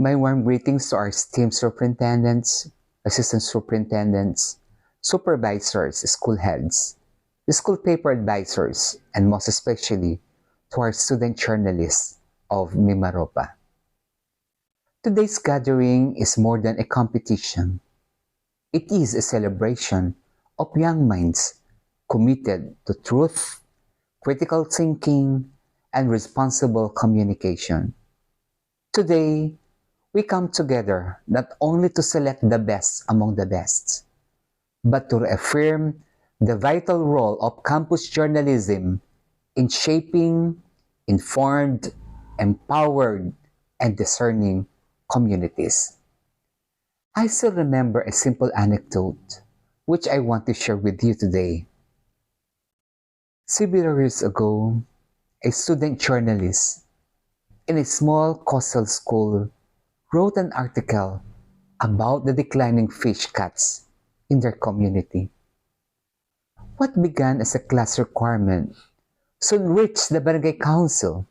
My warm greetings to our esteemed superintendents, assistant superintendents, supervisors, school heads, school paper advisors, and most especially to our student journalists of Mimaropa. Today's gathering is more than a competition. It is a celebration of young minds committed to truth, critical thinking, and responsible communication. Today, we come together not only to select the best among the best, but to reaffirm the vital role of campus journalism in shaping informed, empowered, and discerning communities. I still remember a simple anecdote which I want to share with you today. Several years ago, a student journalist in a small coastal school wrote an article about the declining fish catch in their community. What began as a class requirement soon reached the barangay council,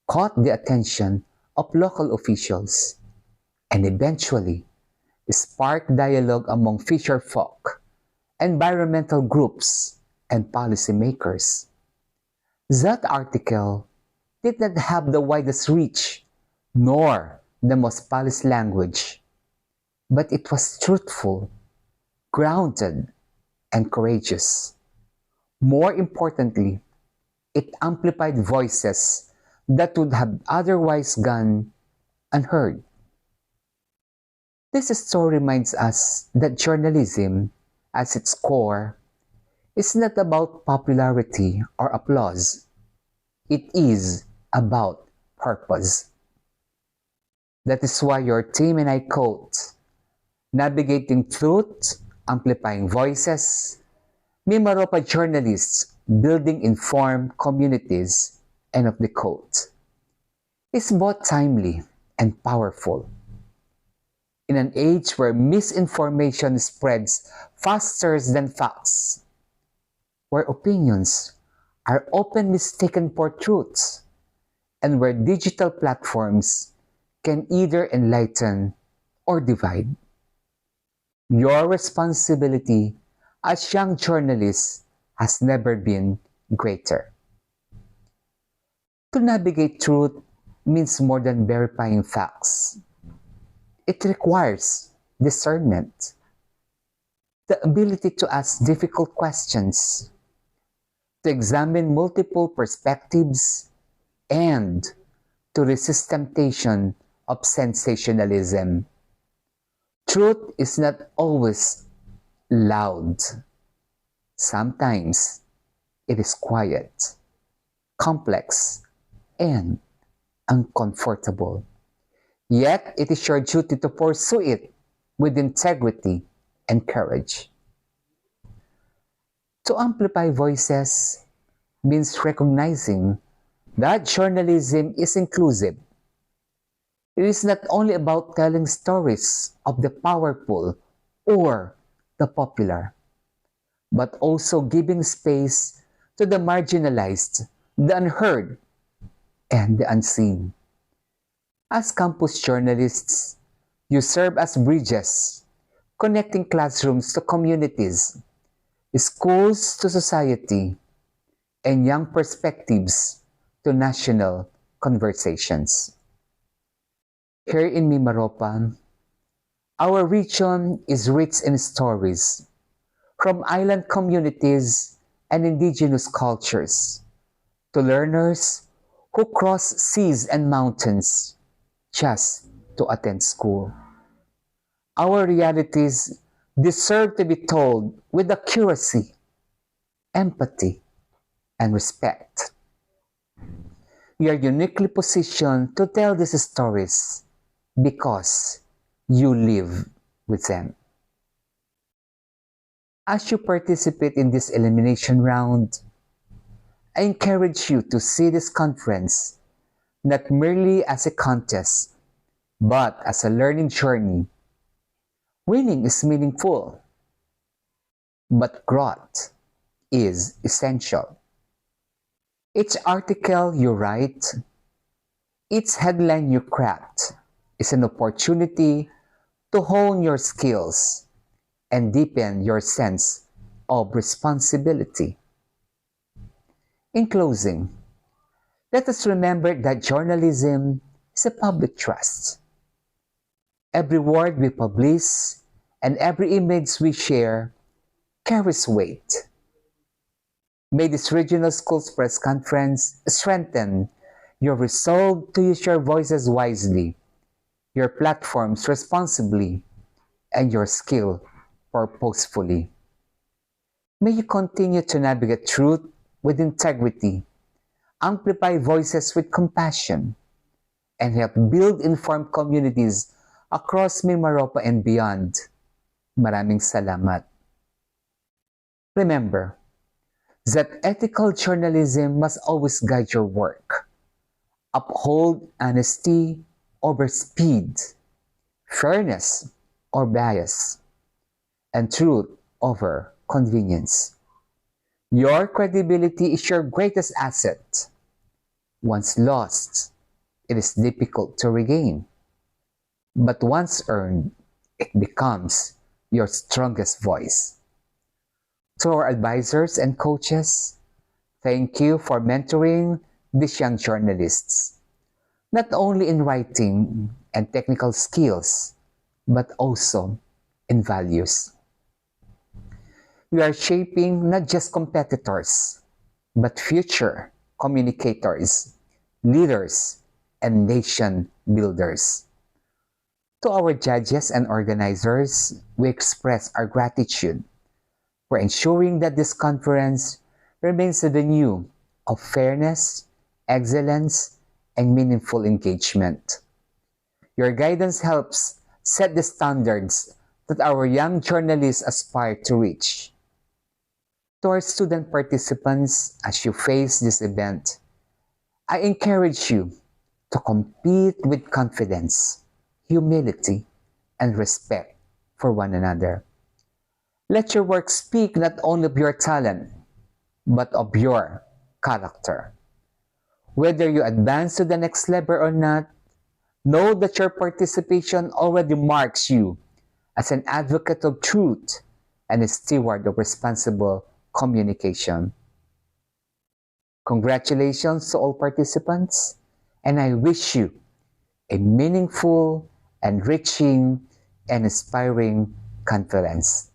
caught the attention of local officials, and eventually sparked dialogue among fisher folk, environmental groups, and policymakers. That article did not have the widest reach, nor the most polished language, but it was truthful, grounded, and courageous. More importantly, it amplified voices that would have otherwise gone unheard. This story reminds us that journalism, at its core, is not about popularity or applause. It is about purpose. That is why your team and I quote, navigating truth, amplifying voices, Mimaropa journalists building informed communities, end of the quote, is both timely and powerful. In an age where misinformation spreads faster than facts, where opinions are often mistaken for truths, and where digital platforms can either enlighten or divide. Your responsibility as young journalists has never been greater. To navigate truth means more than verifying facts. It requires discernment, the ability to ask difficult questions, to examine multiple perspectives, and to resist temptation of sensationalism. Truth is not always loud. Sometimes it is quiet, complex, and uncomfortable. Yet it is your duty to pursue it with integrity and courage. To amplify voices means recognizing that journalism is inclusive. It is not only about telling stories of the powerful or the popular, but also giving space to the marginalized, the unheard, and the unseen. As campus journalists, you serve as bridges, connecting classrooms to communities, schools to society, and young perspectives to national conversations. Here in Mimaropa, our region is rich in stories from island communities and indigenous cultures to learners who cross seas and mountains just to attend school. Our realities deserve to be told with accuracy, empathy, and respect. We are uniquely positioned to tell these stories because you live with them. As you participate in this elimination round, I encourage you to see this conference not merely as a contest, but as a learning journey. Winning is meaningful, but growth is essential. Each article you write, each headline you craft, is an opportunity to hone your skills and deepen your sense of responsibility. In closing, let us remember that journalism is a public trust. Every word we publish and every image we share carries weight. May this regional schools press conference strengthen your resolve to use your voices wisely, your platforms responsibly, and your skill purposefully. May you continue to navigate truth with integrity, amplify voices with compassion, and help build informed communities across Mimaropa and beyond. Maraming salamat. Remember that ethical journalism must always guide your work. Uphold honesty over speed, fairness or bias, and truth over convenience. Your credibility is your greatest asset. Once lost, it is difficult to regain. But once earned, it becomes your strongest voice. To our advisors and coaches, thank you for mentoring these young journalists, not only in writing and technical skills, but also in values. We are shaping not just competitors, but future communicators, leaders, and nation builders. To our judges and organizers, we express our gratitude for ensuring that this conference remains a venue of fairness, excellence, and meaningful engagement. Your guidance helps set the standards that our young journalists aspire to reach. To our student participants, as you face this event, I encourage you to compete with confidence, humility, and respect for one another. Let your work speak not only of your talent, but of your character. Whether you advance to the next level or not, know that your participation already marks you as an advocate of truth and a steward of responsible communication. Congratulations to all participants, and I wish you a meaningful, enriching, and inspiring conference.